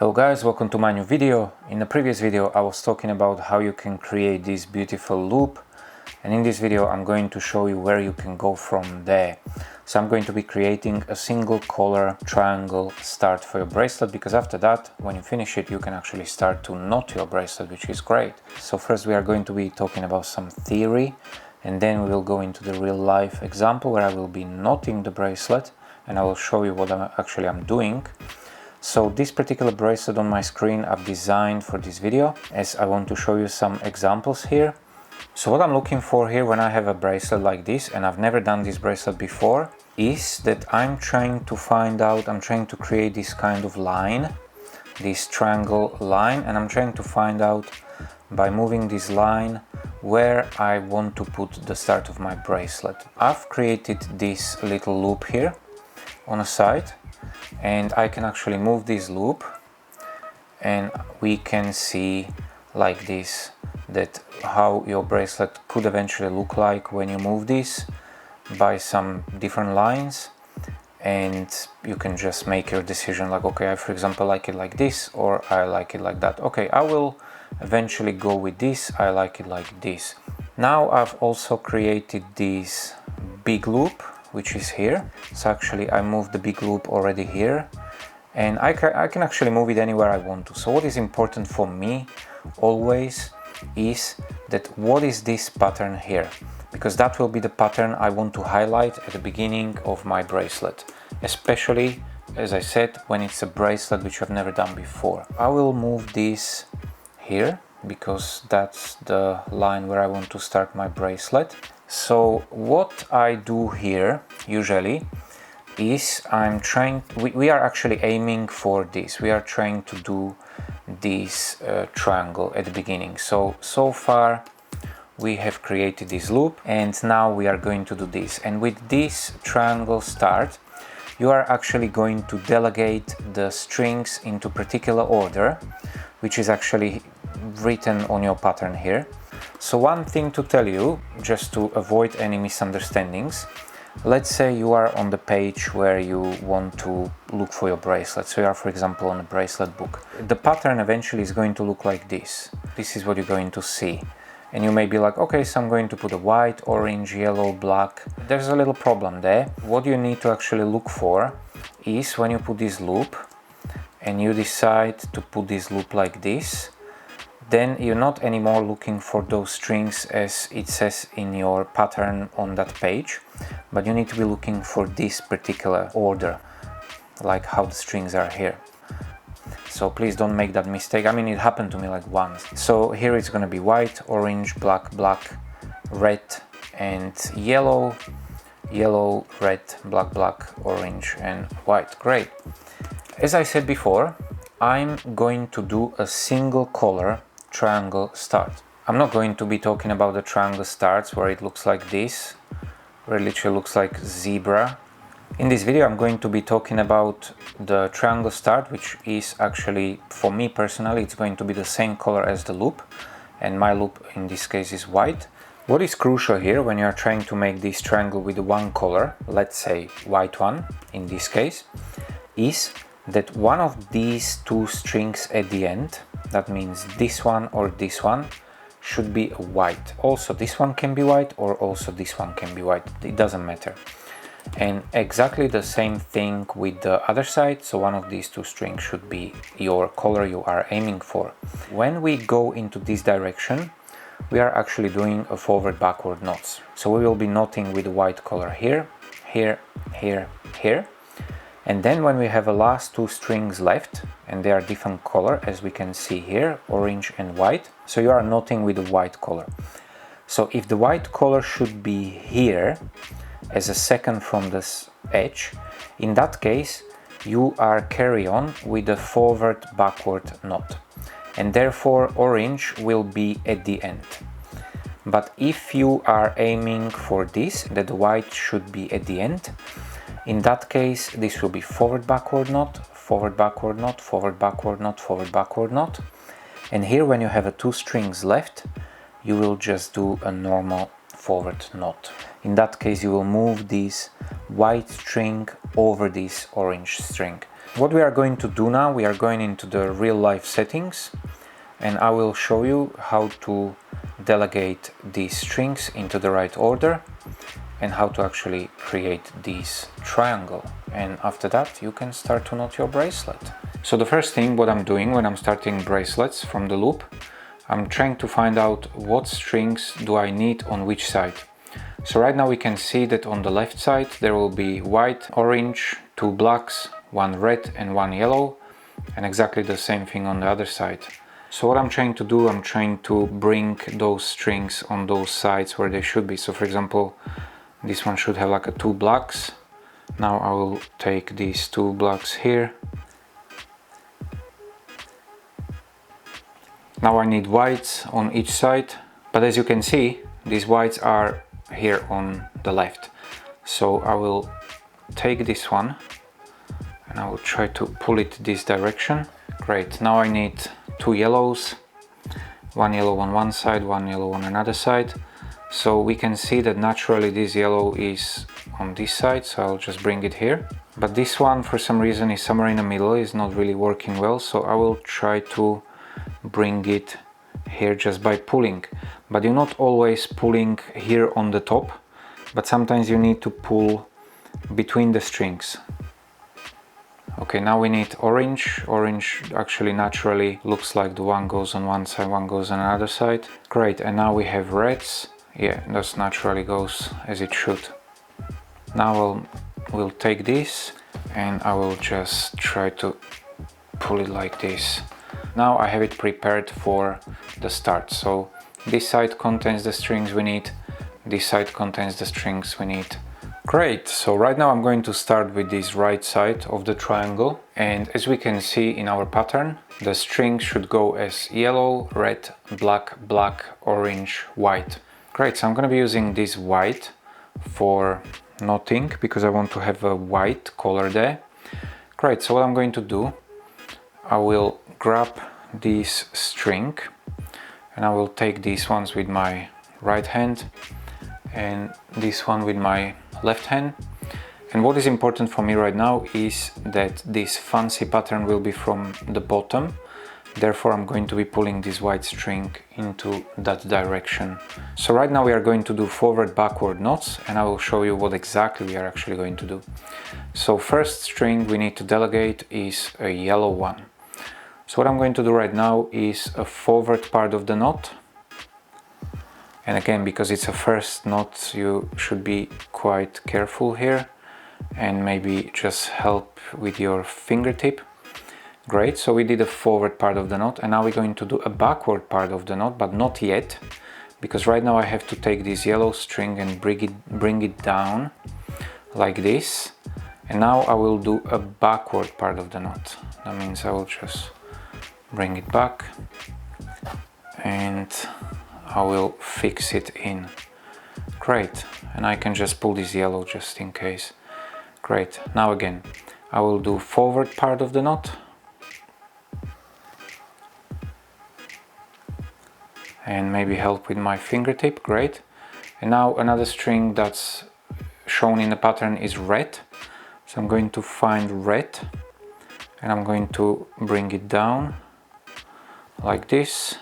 Hello guys, welcome to my new video. In the previous video I was talking about how you can create this beautiful loop, and in this video I'm going to show you where you can go from there. So I'm going to be creating a single color triangle start for your bracelet, because after that, when you finish it, you can actually start to knot your bracelet, which is great. So first we are going to be talking about some theory, and then we will go into the real life example where I will be knotting the bracelet and I will show you what I'm doing. So this particular bracelet on my screen I've designed for this video, as I want to show you some examples here. So what I'm looking for here when I have a bracelet like this, and I've never done this bracelet before, is that I'm trying to create this kind of line, this triangle line, and I'm trying to find out by moving this line where I want to put the start of my bracelet. I've created this little loop here on the side, and I can actually move this loop and we can see like this that how your bracelet could eventually look like when you move this by some different lines, and you can just make your decision like, okay, I for example like it like this, or I like it like that. Okay, I will eventually go with this, I like it like this. Now I've also created this big loop which is here. So actually I moved the big loop already here, and I can actually move it anywhere I want to. So what is important for me always is that what is this pattern here, because that will be the pattern I want to highlight at the beginning of my bracelet, especially, as I said, when it's a bracelet which I've never done before. I will move this here because that's the line where I want to start my bracelet. So what I do here usually is we are actually aiming for this. We are trying to do this triangle at the beginning. So far we have created this loop, and now we are going to do this. And with this triangle start, you are actually going to delegate the strings into particular order, which is actually written on your pattern here. So one thing to tell you, just to avoid any misunderstandings, let's say you are on the page where you want to look for your bracelet. So you are, for example, on a bracelet book. The pattern eventually is going to look like this. This is what you're going to see. And you may be like, okay, so I'm going to put a white, orange, yellow, black. There's a little problem there. What you need to actually look for is when you put this loop and you decide to put this loop like this, then you're not anymore looking for those strings as it says in your pattern on that page, but you need to be looking for this particular order, like how the strings are here. So please don't make that mistake. I mean, it happened to me like once. So here it's going to be white, orange, black, black, red, and yellow, yellow, red, black, black, orange, and white. Great. As I said before, I'm going to do a single color triangle start. I'm not going to be talking about the triangle starts where it looks like this, where it literally looks like zebra. In this video I'm going to be talking about the triangle start, which is actually, for me personally, it's going to be the same color as the loop, and my loop in this case is white. What is crucial here when you are trying to make this triangle with one color, let's say white one in this case, is that one of these two strings at the end, that means this one or this one, should be white. Also this one can be white, or also this one can be white, it doesn't matter. And exactly the same thing with the other side. So one of these two strings should be your color you are aiming for. When we go into this direction, we are actually doing a forward backward knots. So we will be knotting with the white color here, here, here, here. And then when we have the last two strings left, and they are different color, as we can see here, orange and white, so you are knotting with the white color. So if the white color should be here as a second from this edge, in that case you are carry on with the forward backward knot, and therefore orange will be at the end. But if you are aiming for this, that the white should be at the end, in that case this will be forward backward knot, forward backward knot, forward backward knot, forward backward knot. And here when you have two strings left, you will just do a normal forward knot. In that case you will move this white string over this orange string. What we are going to do now, we are going into the real life settings, and I will show you how to delegate these strings into the right order and how to actually create this triangle. And after that you can start to knot your bracelet. So the first thing what I'm doing when I'm starting bracelets from the loop, I'm trying to find out what strings do I need on which side. So right now we can see that on the left side there will be white, orange, 2 blacks, 1 red and 1 yellow, and exactly the same thing on the other side. So what I'm trying to do, I'm trying to bring those strings on those sides where they should be. So for example, this one should have like a 2 blacks. Now I will take these 2 blacks here. Now I need whites on each side, but as you can see, these whites are here on the left. So I will take this one and I will try to pull it this direction. Great, now I need 2 yellows, 1 yellow on one side, 1 yellow on another side. So we can see that naturally this yellow is on this side, so I'll just bring it here. But this one for some reason is somewhere in the middle, is not really working well, so I will try to bring it here just by pulling. But you're not always pulling here on the top, but sometimes you need to pull between the strings. Okay, now we need orange. Orange actually naturally looks like the one goes on one side, one goes on another side. Great, and now we have reds. Yeah, that naturally goes as it should. Now we'll take this and I will just try to pull it like this. Now I have it prepared for the start. So this side contains the strings we need, this side contains the strings we need. Great, so right now I'm going to start with this right side of the triangle, and as we can see in our pattern, the strings should go as yellow, red, black, black, orange, white. Great, so I'm going to be using this white for knotting because I want to have a white color there. Great, so what I'm going to do, I will grab this string and I will take these ones with my right hand and this one with my left hand. And what is important for me right now is that this fancy pattern will be from the bottom, therefore I'm going to be pulling this white string into that direction. So right now we are going to do forward backward knots, and I will show you what exactly we are actually going to do. So first string we need to delegate is a yellow one. So what I'm going to do right now is a forward part of the knot. And again, because it's a first knot, you should be quite careful here and maybe just help with your fingertip. Great, so we did a forward part of the knot, and now we're going to do a backward part of the knot, but not yet, because right now I have to take this yellow string and bring it down like this. And now I will do a backward part of the knot. That means I will just bring it back and I will fix it in. Great, and I can just pull this yellow just in case. Great, now again I will do forward part of the knot and maybe help with my fingertip. Great, and now another string that's shown in the pattern is red, so I'm going to find red and I'm going to bring it down like this,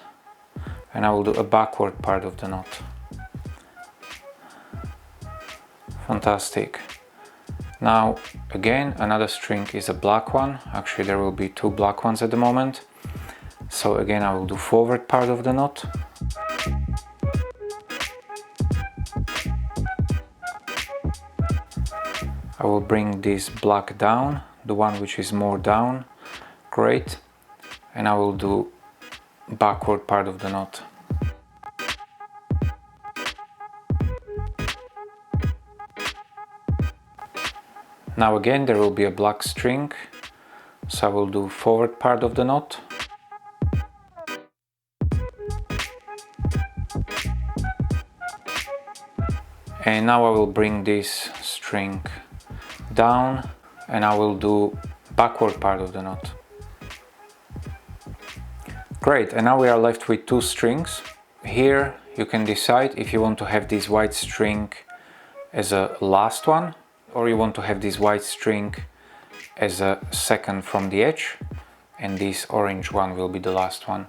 and I will do a backward part of the knot. Fantastic. Now again another string is a black one. Actually there will be 2 black ones at the moment. So again I will do forward part of the knot. I will bring this black down, the one which is more down. Great. And I will do backward part of the knot. Now again there will be a black string, so I will do forward part of the knot. And now I will bring this string down and I will do backward part of the knot. Great, and now we are left with 2 strings. Here you can decide if you want to have this white string as a last one, or you want to have this white string as a second from the edge, and this orange one will be the last one.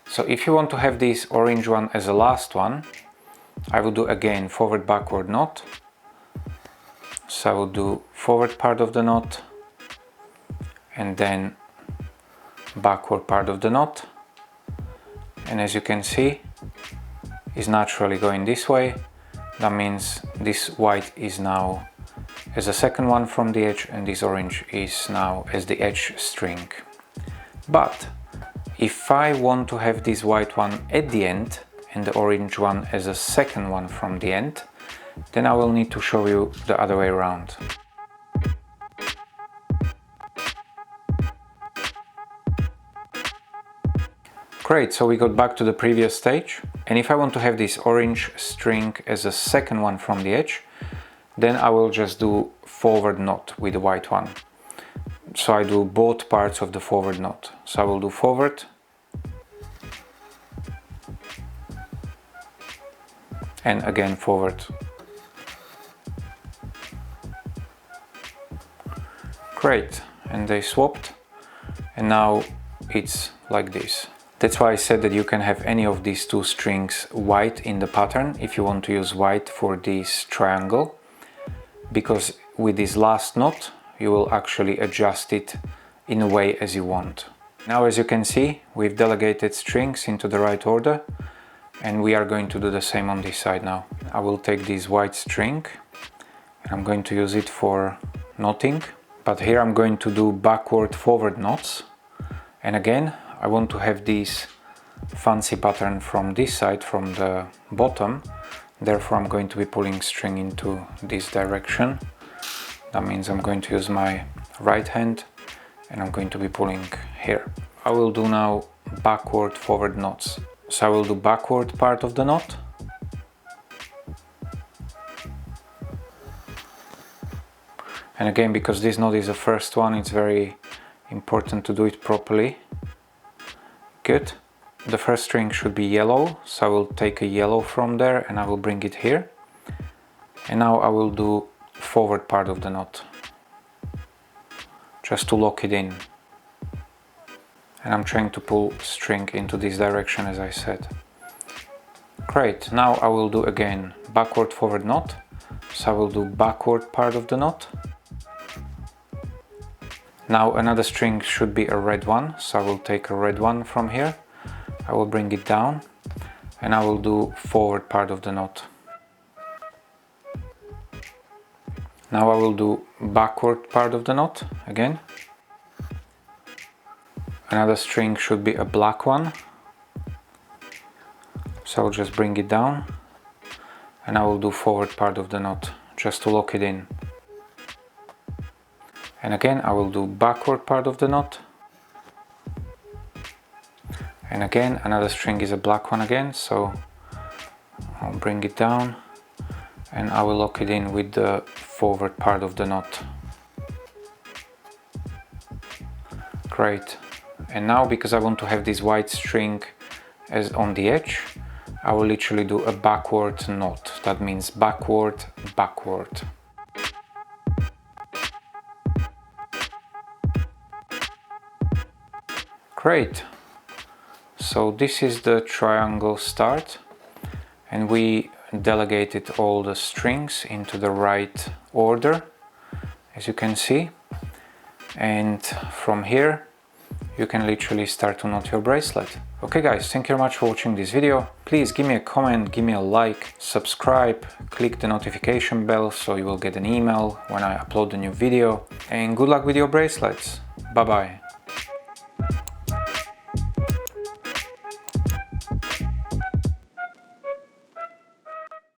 So if you want to have this orange one as the last one, I will do again forward backward knot. So I will do forward part of the knot and then backward part of the knot, and as you can see is naturally going this way. That means this white is now as a second one from the edge and this orange is now as the edge string. But if I want to have this white one at the end and the orange one as a second one from the end, then I will need to show you the other way around. Great, so we got back to the previous stage, and if I want to have this orange string as a second one from the edge, then I will just do forward knot with the white one. So I do both parts of the forward knot. So I will do forward and again forward. Great, and they swapped, and now it's like this. That's why I said that you can have any of these two strings white in the pattern if you want to use white for this triangle, because with this last knot you will actually adjust it in a way as you want. Now, as you can see, we've delegated strings into the right order, and we are going to do the same on this side now. I will take this white string and I'm going to use it for knotting, but here I'm going to do backward forward knots, and again I want to have this fancy pattern from this side, from the bottom. Therefore I'm going to be pulling string into this direction. That means I'm going to use my right hand and I'm going to be pulling here. I will do now backward forward knots. So I will do backward part of the knot, and again, because this knot is the first one, it's very important to do it properly. Good. The first string should be yellow, so I will take a yellow from there and I will bring it here. And now I will do forward part of the knot, just to lock it in. And I'm trying to pull string into this direction, as I said. Great, now I will do again backward forward knot. So I will do backward part of the knot. Now another string should be a red one, so I will take a red one from here. I will bring it down and I will do forward part of the knot. Now I will do backward part of the knot again. Another string should be a black one, so I'll just bring it down and I will do forward part of the knot just to lock it in. And again I will do backward part of the knot, and again another string is a black one again, so I'll bring it down and I will lock it in with the forward part of the knot. Great. And now, because I want to have this white string as on the edge, I will literally do a backward knot. That means backward, backward. Great. So this is the triangle start, and we delegated all the strings into the right order, as you can see. And from here you can literally start to knot your bracelet. Okay guys, thank you very much for watching this video. Please give me a comment, give me a like, subscribe, click the notification bell so you will get an email when I upload a new video. And good luck with your bracelets. Bye bye.